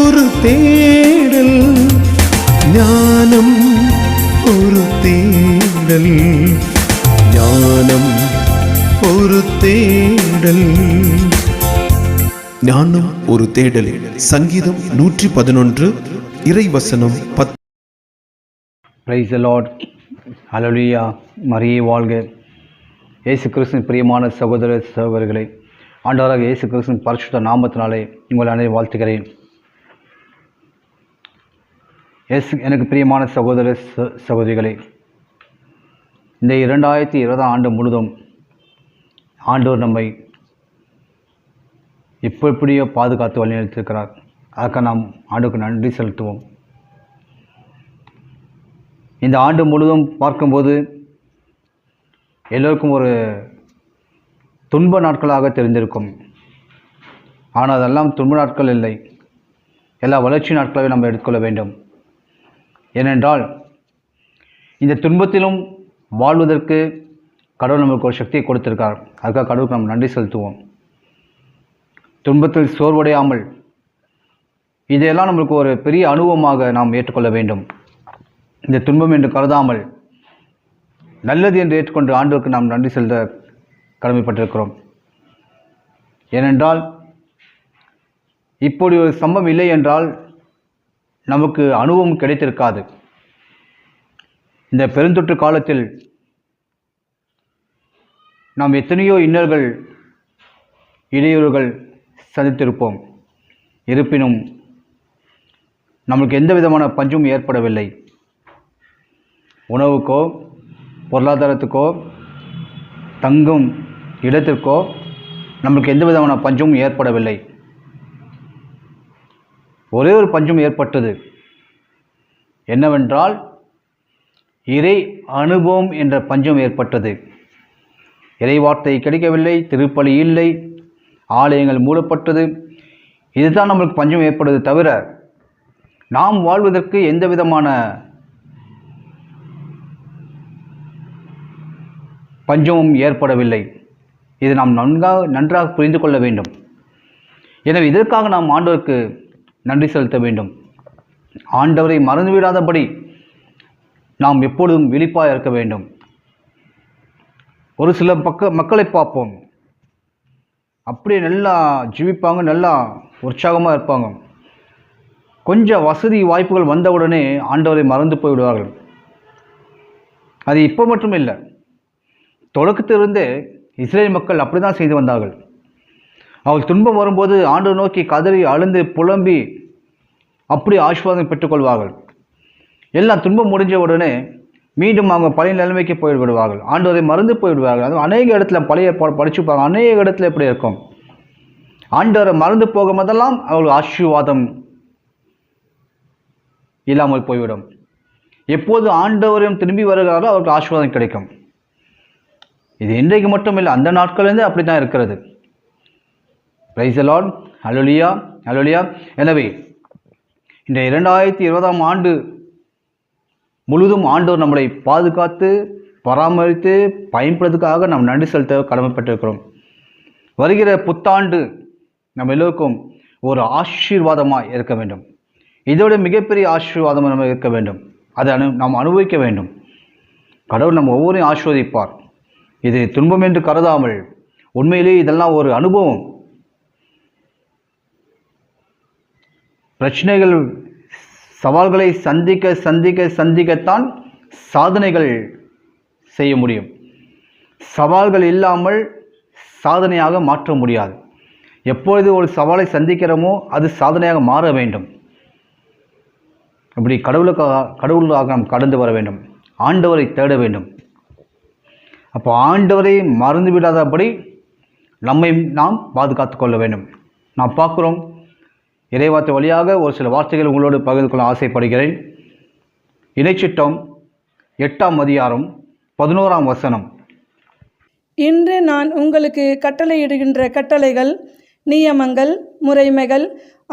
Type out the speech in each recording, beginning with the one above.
ஒரு தேடல், ஞானம் ஒரு தேடல், ஞானம் ஒரு தேடல், ஞானம் ஒரு தேடல். சங்கீதம் 111 இறைவசனம் 10. Price the lord. ஹல்லேலூயா. மரியே வாழ்க. இயேசு கிறிஸ்துவின் பிரியமான சகோதர சகோதரிகளே, ஆண்டவராக இயேசு கிறிஸ்துவின் பரிசுத்த நாமத்தினாலே உங்களை அனைவரும் வாழ்த்துகிறேன். எனக்கு பிரியமான சகோதர சகோதரிகளே, இந்த 2020 ஆண்டு முழுதும் ஆண்டவர் நம்மை எப்படியோ பாதுகாத்து வழிநடத்திருக்கிறார். அதற்காக நாம் ஆண்டுக்கு நன்றி செலுத்துவோம். இந்த ஆண்டு முழுதும் பார்க்கும்போது எல்லோருக்கும் ஒரு துன்ப நாட்களாக தெரிந்திருக்கும். ஆனால் அதெல்லாம் துன்ப நாட்கள் இல்லை, எல்லா வளர்ச்சி நாட்களாகவே நம்ம எடுத்துக்கொள்ள வேண்டும். ஏனென்றால் இந்த துன்பத்திலும் வாழ்வதற்கு கடவுள் நமக்கு ஒரு சக்தியை கொடுத்திருக்கார். அதுக்காக கடவுளுக்கு நம்ம நன்றி செலுத்துவோம். துன்பத்தில் சோர்வடையாமல் இதையெல்லாம் நம்மளுக்கு ஒரு பெரிய அனுபவமாக நாம் ஏற்றுக்கொள்ள வேண்டும். இந்த துன்பம் என்று கருதாமல் நல்லது என்று ஏற்றுக்கொண்டு ஆண்டவருக்கு நாம் நன்றி செலுத்த கடமைப்பட்டிருக்கிறோம். ஏனென்றால் இப்படி ஒரு சம்பவம் இல்லை என்றால் நமக்கு அனுபவம் கிடைத்திருக்காது. இந்த பெருந்தொற்று காலத்தில் நாம் எத்தனையோ இன்னல்கள் இடையூறுகள் சந்தித்திருப்போம். இருப்பினும் நமக்கு எந்த விதமான பஞ்சமும் ஏற்படவில்லை. உணவுக்கோ பொருளாதாரத்துக்கோ தங்கும் இடத்திற்கோ நமக்கு எந்த விதமான பஞ்சமும் ஏற்படவில்லை. ஒரே ஒரு பஞ்சம் ஏற்பட்டது. என்னவென்றால் இறை அனுபவம் என்ற பஞ்சம் ஏற்பட்டது. இறை வார்த்தை கிடைக்கவில்லை, திருப்பலி இல்லை, ஆலயங்கள் மூடப்பட்டது. இதுதான் நம்மளுக்கு பஞ்சம் ஏற்படுது. தவிர நாம் வாழ்வதற்கு எந்த விதமான பஞ்சமும் ஏற்படவில்லை. இது நாம் நன்றாக புரிந்து கொள்ள வேண்டும். எனவே இதற்காக நாம் ஆண்டவருக்கு நன்றி செலுத்த வேண்டும். ஆண்டவரை மறந்துவிடாதபடி நாம் எப்பொழுதும் விழிப்பாக இருக்க வேண்டும். ஒரு சில மக்களை பார்ப்போம், அப்படியே நல்லா ஜீவிப்பாங்க, நல்லா உற்சாகமாக இருப்பாங்க. கொஞ்சம் வசதி வாய்ப்புகள் வந்தவுடனே ஆண்டவரை மறந்து போய்விடுவார்கள். அது இப்போ மட்டும் இல்லை, தொடக்கத்திலிருந்தே இஸ்ரேல் மக்கள் அப்படி தான் செய்து வந்தார்கள். அவர்கள் துன்பம் வரும்போது ஆண்டவர் நோக்கி கதறி அழுந்து புலம்பி அப்படி ஆசீர்வாதம் பெற்றுக்கொள்வார்கள். எல்லாம் துன்பம் முடிஞ்ச உடனே மீண்டும் அவங்க பழைய நிலைமைக்கு போய்விடுவார்கள். ஆண்டவரை மறந்து போய்விடுவார்கள். அது அநேக இடத்துல பழைய படிச்சுப்பாங்க. அநேக இடத்துல எப்படி இருக்கும், ஆண்டவரை மறந்து போகும் போதெல்லாம் அவர்கள் ஆசீர்வாதம் இல்லாமல் போய்விடும். எப்போது ஆண்டவரையும் திரும்பி வருகிறாரோ அவருக்கு ஆசீர்வாதம் கிடைக்கும். இது இன்றைக்கு மட்டும் இல்லை, அந்த நாட்களிலிருந்து அப்படி தான் இருக்கிறது. Praise the lord. Hallelujah, hallelujah. எனவே இந்த 2020 ஆண்டு முழுதும் ஆண்டவர் நம்மளை பாதுகாத்து பராமரித்து பயன்படுத்துவதற்காக நாம் நன்றி செலுத்த கடமைப்பட்டிருக்கிறோம். வருகிற புத்தாண்டு நம்ம எல்லோருக்கும் ஒரு ஆசீர்வாதமாக இருக்க வேண்டும். இதோட மிகப்பெரிய ஆசீர்வாதமாக நம்ம இருக்க வேண்டும். அதை நாம் அனுபவிக்க வேண்டும். கடவுள் நம்ம ஒவ்வொருவரையும் ஆசீர்வதிப்பார். இது துன்பம் என்று கருதாமல் உண்மையிலேயே இதெல்லாம் ஒரு அனுபவம். பிரச்சனைகள் சவால்களை சந்திக்க சந்திக்க சந்திக்கத்தான் சாதனைகள் செய்ய முடியும். சவால்கள் இல்லாமல் சாதனையாக மாற்ற முடியாது. எப்பொழுது ஒரு சவாலை சந்திக்கிறோமோ அது சாதனையாக மாற வேண்டும். அப்படி கடவுளுக்காக நாம் கடந்து வர வேண்டும். ஆண்டவரை தேட வேண்டும். அப்போ ஆண்டவரை மறந்து விடாதபடி நம்மை நாம் பாதுகாத்து கொள்ள வேண்டும். நாம் பார்க்குறோம், இறைவார்த்தை வழியாக ஒரு சில வார்த்தைகள் உங்களோடு பகிர்ந்து கொள்ள ஆசைப்படுகிறேன். இணைச்சிட்டம் 8ஆம் அதிகாரம் 11ஆம் வசனம். இன்று நான் உங்களுக்கு கட்டளையிடுகின்ற கட்டளைகள், நியமங்கள், முறைமைகள்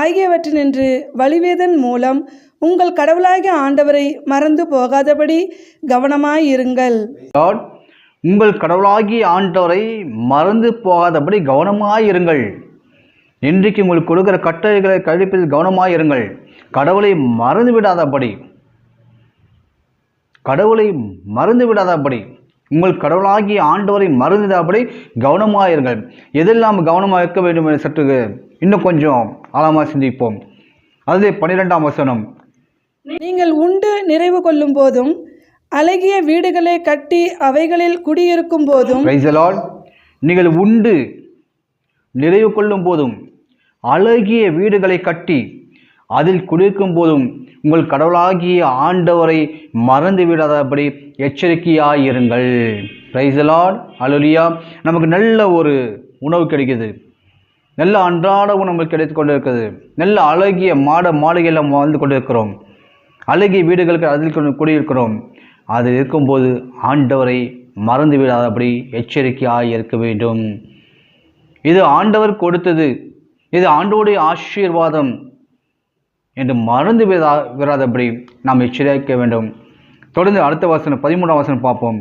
ஆகியவற்றினின்று வழிவேதன் மூலம் உங்கள் கடவுளாகிய ஆண்டவரை மறந்து போகாதபடி கவனமாயிருங்கள். உங்கள் கடவுளாகிய ஆண்டவரை மறந்து போகாதபடி கவனமாயிருங்கள். இன்றைக்கு உங்களுக்கு கொடுக்கிற கட்டளைகளை கழிப்பதில் கவனமாக இருங்கள். கடவுளை மறந்து விடாதபடி உங்கள் கடவுளாகிய ஆண்டவரை மறந்துடாதபடி கவனமாக இருங்கள். எதெல்லாம் கவனமாக இருக்க வேண்டும் என சற்று இன்னும் கொஞ்சம் ஆழமாக சிந்திப்போம். அதிலே 12ஆம் வசனம், நீங்கள் உண்டு நிறைவு கொள்ளும் போதும் அழகிய வீடுகளை கட்டி அவைகளில் குடியிருக்கும் போதும். Praise the Lord. நீங்கள் உண்டு நிறைவு கொள்ளும் போதும் அழகிய வீடுகளை கட்டி அதில் குடியிருக்கும் போதும் உங்கள் கடவுளாகிய ஆண்டவரை மறந்து விடாதபடி எச்சரிக்கையாயிருங்கள். Praise the Lord. ஹல்லேலூயா. நமக்கு நல்ல ஒரு உணவு கிடைக்குது, நல்ல அன்றாட உணவு கிடைத்து கொண்டு இருக்கிறது, நல்ல அழகிய மாளிகையில் வாழ்ந்து கொண்டு இருக்கிறோம், அழகிய வீடுகளுக்கு அதில் குடியிருக்கிறோம். அது இருக்கும்போது ஆண்டவரை மறந்து விடாதபடி எச்சரிக்கையாக இருக்க வேண்டும். இது ஆண்டவர் கொடுத்தது, இது ஆண்டவருடைய ஆசீர்வாதம் என்று மறந்து விடாதபடி நாம் எச்சரிக்க வேண்டும். தொடர்ந்து அடுத்த வசனம் 13ஆம் வசனம் பார்ப்போம்.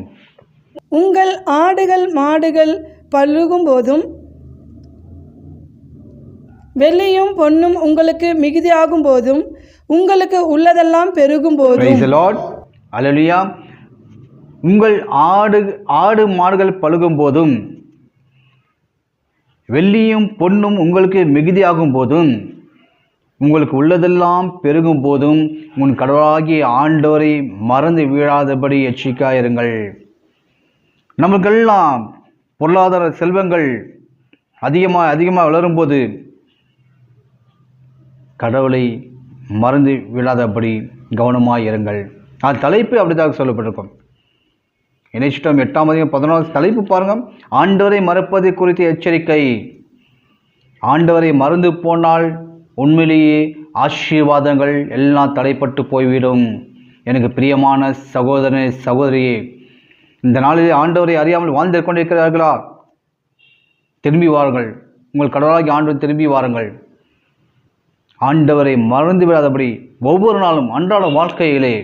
உங்கள் ஆடுகள் மாடுகள் பழுகும் போதும் வெள்ளியும் பொன்னும் உங்களுக்கு மிகுதியாகும் போதும் உங்களுக்கு உள்ளதெல்லாம் பெருகும் போதும். Praise the Lord. ஹல்லேலூயா. உங்கள் ஆடு மாடுகள் பழுகும் போதும் வெள்ளியும் பொன்னும் உங்களுக்கு மிகுதியாகும் போதும் உங்களுக்கு உள்ளதெல்லாம் பெருகும் போதும் உன் கடவுளாகிய ஆண்டவரை மறந்து வீழாதபடி எச்சரிக்கையாயிருங்கள். நமக்கெல்லாம் பொருளாதார செல்வங்கள் அதிகமாக வளரும்போது கடவுளை மறந்து விழாதபடி கவனமாக இருங்கள். அது தலைப்பு அப்படிதான் சொல்லப்பட்டிருக்கும். இணைச்சிட்டம் 8ஆம் அதிகாரம் 14 தலைப்பு பாருங்கள். ஆண்டவரை மறப்பது குறித்த எச்சரிக்கை. ஆண்டவரை மறந்து போனால் உண்மையிலேயே ஆசீர்வாதங்கள் எல்லாம் தடைப்பட்டு போய்விடும். எனக்கு பிரியமான சகோதரனே சகோதரியே, இந்த நாளிலே ஆண்டவரை அறியாமல் வாழ்ந்து கொண்டிருக்கிறார்களா? திரும்பி வாருங்கள். உங்கள் கடவுளாகி ஆண்டவர் திரும்பி வாருங்கள். ஆண்டவரை மறந்து விடாதபடி ஒவ்வொரு நாளும் அன்றாட வாழ்க்கையிலே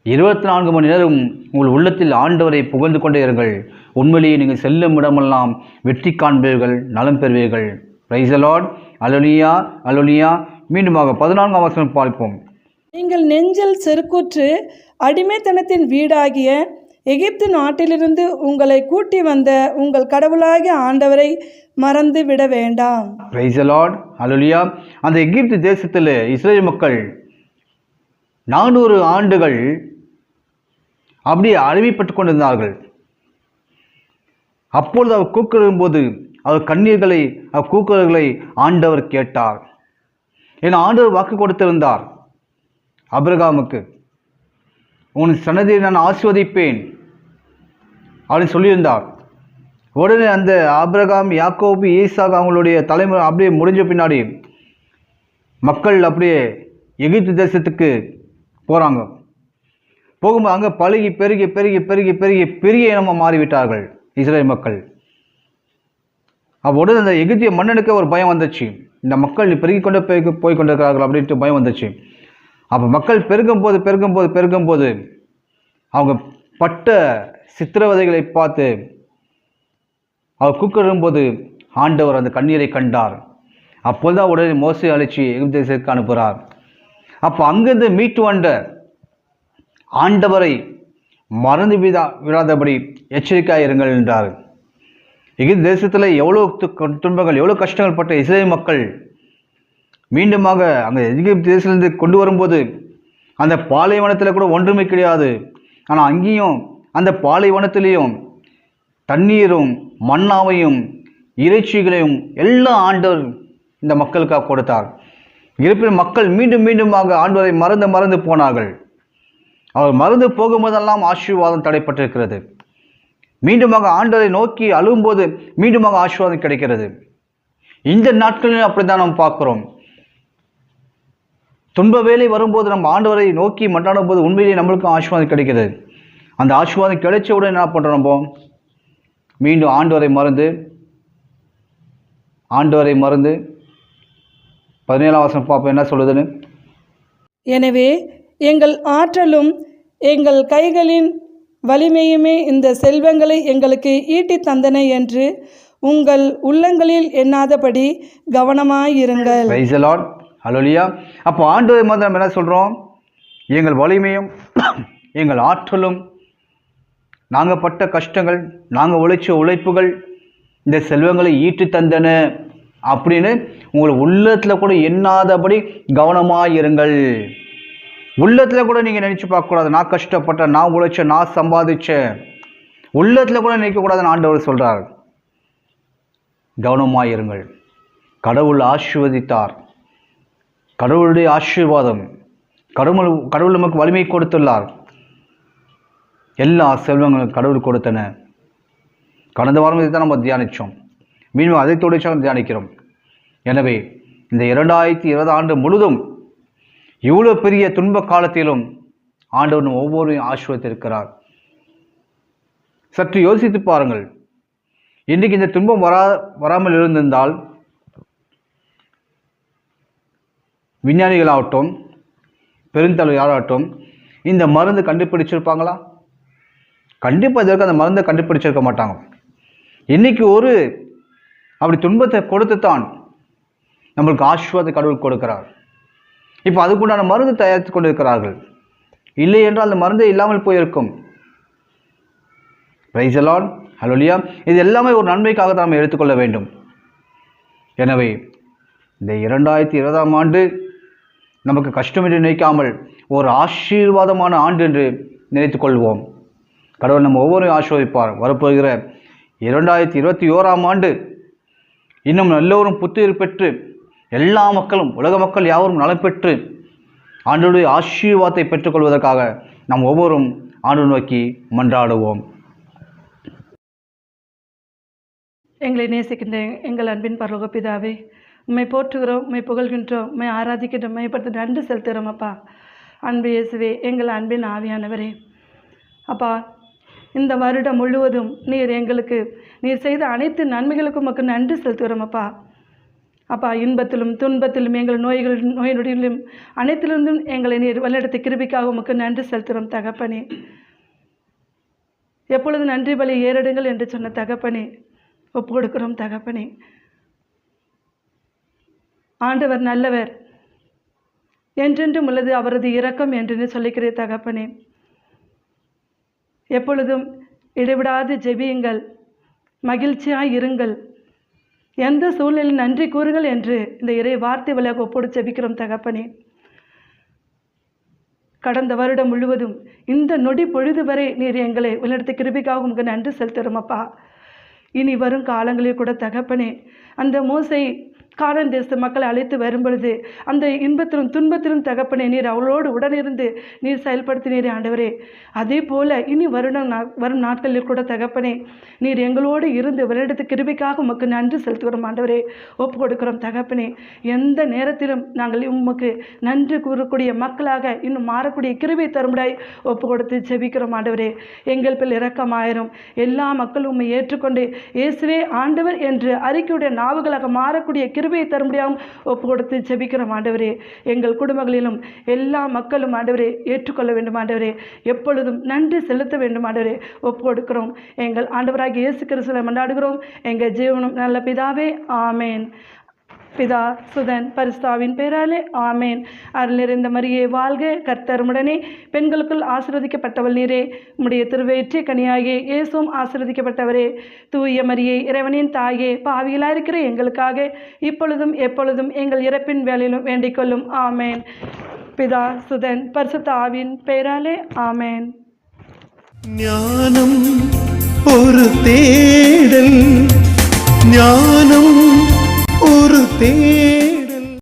24 மணி நேரம் உங்கள் உள்ளத்தில் ஆண்டவரை புகழ்ந்து கொண்டே இருங்கள். உண்மையிலேயே நீங்கள் செல்லும் இடமெல்லாம் வெற்றி காண்பீர்கள், நலம் பெறுவீர்கள். Praise the Lord. ஹல்லேலூயா, ஹல்லேலூயா. மீண்டுமாக 14ஆம் வசனம் பார்ப்போம். நீங்கள் நெஞ்சில் செருக்குற்று அடிமைத்தனத்தின் வீடாகிய எகிப்து நாட்டிலிருந்து உங்களை கூட்டி வந்த உங்கள் கடவுளாகிய ஆண்டவரை மறந்து விட வேண்டாம். Praise the Lord. ஹல்லேலூயா. அந்த எகிப்து தேசத்தில் இஸ்ரேல் மக்கள் 400 ஆண்டுகள் அப்படியே அடிமைப்பட்டு கொண்டிருந்தார்கள். அப்பொழுது அவர் கூக்குறும்போது அவர் கண்ணீர்களை கூக்குறல்களை ஆண்டவர் கேட்டார். ஏன்னா ஆண்டவர் வாக்கு கொடுத்திருந்தார் ஆபிரகாமுக்கு, உன் சன்னதியை நான் ஆசீர்வதிப்பேன் அப்படின்னு சொல்லியிருந்தார். உடனே அந்த ஆபிரகாம், யாக்கோபு, ஈசாக் அவங்களுடைய தலைமுறை அப்படியே முடிஞ்ச பின்னாடி மக்கள் அப்படியே எகிப்து தேசத்துக்கு போகிறாங்க. போகும்போது அங்கே பழுகி பெருகி பெருகி பெருகி பெருகி பெரிய இனமாக மாறிவிட்டார்கள் இஸ்ரேல் மக்கள். அப்போ உடனே அந்த எகிப்திய மன்னனுக்கு ஒரு பயம் வந்துச்சு, இந்த மக்கள் பெருகி கொண்டு போய் கொண்டிருக்கிறார்கள் அப்படின்ட்டு பயம் வந்துச்சு. அப்போ மக்கள் பெருகும்போது அவங்க பட்ட சித்திரவதைகளை பார்த்து அவர் கூப்பிடும்போது ஆண்டவர் அந்த கண்ணீரை கண்டார். அப்போதுதான் உடனே மோசே அழைச்சி எகிப்து தேசத்துக்கு அனுப்புகிறார். அப்போ அங்கிருந்து மீட்டு வந்த ஆண்டவரை மறந்து விடாதபடி எச்சரிக்கையாக இருங்கள் என்றார். எகிப்து தேசத்தில் எவ்வளோ துன்பங்கள், எவ்வளோ கஷ்டங்கள் பட்ட இஸ்ரேல் மக்கள் மீண்டுமாக அங்கே எகிப்து தேசத்திலிருந்து கொண்டு வரும்போது அந்த பாலைவனத்தில் கூட ஒன்றுமே கிடையாது. ஆனால் அங்கேயும் அந்த பாலைவனத்திலையும் தண்ணீரும் மன்னாவையும் இறைச்சிகளையும் எல்லாம் ஆண்டவர் இந்த மக்களுக்காக கொடுத்தார். இருப்பினும் மக்கள் மீண்டுமாக ஆண்டவரை மறந்து போனார்கள். அவர் மறந்து போகும்போதெல்லாம் ஆசீர்வாதம் தடைப்பட்டிருக்கிறது. மீண்டுமாக ஆண்டவரை நோக்கி அழும்போது மீண்டுமாக ஆசீர்வாதம் கிடைக்கிறது. இந்த நாட்களிலும் அப்படித்தான் நாம் பார்க்கிறோம். துன்ப வேலை வரும்போது நம்ம ஆண்டவரை நோக்கி மன்றாடும் போது உண்மையிலேயே நம்மளுக்கும் ஆசீர்வாதம் கிடைக்கிறது. அந்த ஆசீர்வாதம் கிடைச்ச உடனே என்ன பண்ணுறோம்? நம்ம மீண்டும் ஆண்டவரை மறந்து 17ஆம் வசனம் பார்ப்போம் என்ன சொல்லுதுன்னு. எனவே எங்கள் ஆற்றலும் எங்கள் கைகளின் வலிமையுமே இந்த செல்வங்களை எங்களுக்கு ஈட்டி தந்தன என்று உங்கள் உள்ளங்களில் எண்ணாதபடி கவனமாயிருங்கள். Praise the Lord. Hallelujah. அப்போ ஆண்டவர் மாதிரி நம்ம என்ன சொல்கிறோம்? எங்கள் வலிமையும் எங்கள் ஆற்றலும் நாங்கள் பட்ட கஷ்டங்கள் நாங்கள் உழைச்ச உழைப்புகள் இந்த செல்வங்களை ஈட்டு தந்தன அப்படின்னு உங்கள் உள்ளத்தில் கூட எண்ணாதபடி கவனமாக இருங்கள். உள்ளத்தில் கூட நீங்கள் நினச்சி பார்க்கக்கூடாது, நான் கஷ்டப்பட்டேன், நான் உழைச்சேன், நான் சம்பாதிச்சேன். உள்ளத்தில் கூட நினைக்கக்கூடாதுன்னு ஆண்டவர் சொல்கிறார். கவனமாக இருங்கள். கடவுள் ஆசீர்வதித்தார். கடவுளுடைய ஆசீர்வாதம், கடவுள் நமக்கு வலிமை கொடுத்துள்ளார். எல்லா செல்வங்களும் கடவுள் கொடுத்தன. கடந்த வாரம் இதை தான் நம்ம தியானித்தோம். மீண்டும் அதை தொடர்ச்சியாக தியானிக்கிறோம். எனவே இந்த 2020 ஆண்டு முழுதும் இவ்வளோ பெரிய துன்ப காலத்திலும் ஆண்டவர் ஒவ்வொரு ஆசீர்வதித்திருக்கிறார். சற்று யோசித்து பாருங்கள். இன்றைக்கு இந்த துன்பம் வராமல் இருந்திருந்தால் விஞ்ஞானிகளாகட்டும் பெருந்தலைவராகட்டும் இந்த மருந்து கண்டுபிடிச்சிருப்பாங்களா? கண்டிப்பாக இதற்கு அந்த மருந்தை கண்டுபிடிச்சிருக்க மாட்டாங்க. இன்னைக்கு ஒரு அப்படி துன்பத்தை கொடுத்து தான் நம்மளுக்கு ஆசீர்வாத கடவுள் கொடுக்கிறார். இப்போ அதுக்குண்டான மருந்து தயாரித்து கொண்டு இருக்கிறார்கள். இல்லை என்றால் அந்த மருந்தே இல்லாமல் போயிருக்கும். Praise the lord. ஹல்லேலூயா. இது எல்லாமே ஒரு நன்மைக்காக தான் நாம் எடுத்துக்கொள்ள வேண்டும். எனவே இந்த 2020ஆம் ஆண்டு நமக்கு கஷ்டம் என்று நினைக்காமல் ஒரு ஆசீர்வாதமான ஆண்டு என்று நினைத்து கொள்வோம். கடவுள் நம்ம ஒவ்வொரு ஆசீர்வதிப்பார். வரப்போகிற 2021ஆம் ஆண்டு இன்னும் எல்லோரும் புத்துயிர் பெற்று எல்லா மக்களும் உலக மக்கள் யாவரும் நலம் பெற்று ஆண்டவருடைய ஆசீர்வாதத்தை பெற்றுக்கொள்வதற்காக நாம் ஒவ்வொருவரும் ஆண்டு நோக்கி மன்றாடுவோம். எங்களை நேசிக்கின்ற எங்கள் அன்பின் பரலோக பிதாவே, உம்மை போற்றுகிறோம், உம்மை புகழ்கின்றோம், உம்மை ஆராதிக்கின்றோம், உம்மைப்படுத்த நன்றி செலுத்துகிறோம். அப்பா அன்பு இயேசுவே, எங்கள் அன்பின் ஆவியானவரே, அப்பா இந்த வருடம் முழுவதும் நீர் செய்த அனைத்து நன்மைகளுக்கும் உமக்கு நன்றி செலுத்துகிறோம். அப்பா இன்பத்திலும் துன்பத்திலும் எங்கள் நோய் நொடியிலும் அனைத்திலிருந்தும் எங்களை நீர் வழிநடத்திய கிருபைக்காக உமக்கு நன்றி செலுத்துகிறோம் தகப்பனே. எப்பொழுது நன்றி பலி ஏறிடுங்கள் என்று சொன்ன தகப்பனே, ஒப்பு கொடுக்கிறோம் தகப்பனே. ஆண்டவர் நல்லவர், என்றென்றும் உள்ளது அவரது இரக்கம் என்று சொல்லிக்கிறே தகப்பனே. எப்பொழுதும் இடைவிடாது ஜெபியுங்கள், மகிழ்ச்சியாய் இருங்கள், எந்த சூழ்நிலையில் நன்றி கூறுங்கள் என்று இந்த இறை வார்த்தை வழியாக ஒப்போடு ஜெபிக்கிறோம் தகப்பனே. கடந்த வருடம் முழுவதும் இந்த நொடி பொழுது வரை நீர் எங்களை வழிநடத்த கிருபைக்காக உங்களுக்கு நன்றி செலுத்துகிறோம் அப்பா. இனி வரும் காலங்களில் கூட தகப்பனே, அந்த மோசை கானான் தேச மக்களை அழைத்து வரும்பொழுது அந்த இன்பத்திலும் துன்பத்திலும் தகப்பனே நீர் அவளோடு உடனிருந்து நீர் செயல்படுத்தினீரே ஆண்டவரே. அதே போல இனி வரும் நாட்களில் கூட தகப்பனே நீர் எங்களோடு இருந்து வழிநடத்த கிருபைக்காக உமக்கு நன்றி செலுத்துகிறோம் ஆண்டவரே. ஒப்பு கொடுக்கிறோம் தகப்பனே. எந்த நேரத்திலும் நாங்கள் உமக்கு நன்றி கூறக்கூடிய மக்களாக இன்னும் மாறக்கூடிய கிருபை தரும்படியாய் ஒப்பு கொடுத்து ஜெபிக்கிறோம் ஆண்டவரே. எங்கள் பில் இரக்கமாயிரும். எல்லா மக்களும் உம்மை ஏற்றுக்கொண்டு இயேசுவே ஆண்டவர் என்று அறிக்கையுடைய நாவுகளாக மாறக்கூடிய கிருபையை தரும்படியாகவும் ஒப்பு கொடுத்து ஜெபிக்கிறோம் ஆண்டவரே. எங்கள் குடும்பங்களிலும் எல்லா மக்களும் ஆண்டவரே ஏற்றுக்கொள்ள வேண்டும் ஆண்டவரே. எப்பொழுதும் நன்றி செலுத்த வேண்டும் ஆண்டவரே. ஒப்பு கொடுக்கிறோம். எங்கள் ஆண்டவராகிய இயேசு கிறிஸ்துவை மன்றாடுகிறோம் எங்கள் ஜீவனும் நல்ல பிதாவே, ஆமேன். பிதா சுதன் பரிசுத்தாவின் பெயராலே ஆமேன். அருள் நிறைந்த மரியே வாழ்க, கர்த்தர் உம்முடனே, பெண்களுக்குள் ஆசீர்வதிக்கப்பட்டவள் நீரே, உம்முடைய திருவயிற்றிய கனியாகிய இயேசுவும் ஆசீர்வதிக்கப்பட்டவரே. தூய மரியே இறைவனின் தாயே, பாவிகளாயிருக்கிற எங்களுக்காக இப்பொழுதும் எப்பொழுதும் எங்கள் இறப்பின் வேளையிலும் வேண்டிக் கொள்ளும். ஆமேன். பிதா சுதன் பரிசுத்த ஆவியின் பெயராலே ஆமேன். ஞானம் ஒரு தேடல், ஞானம் ஒரு தேடல்.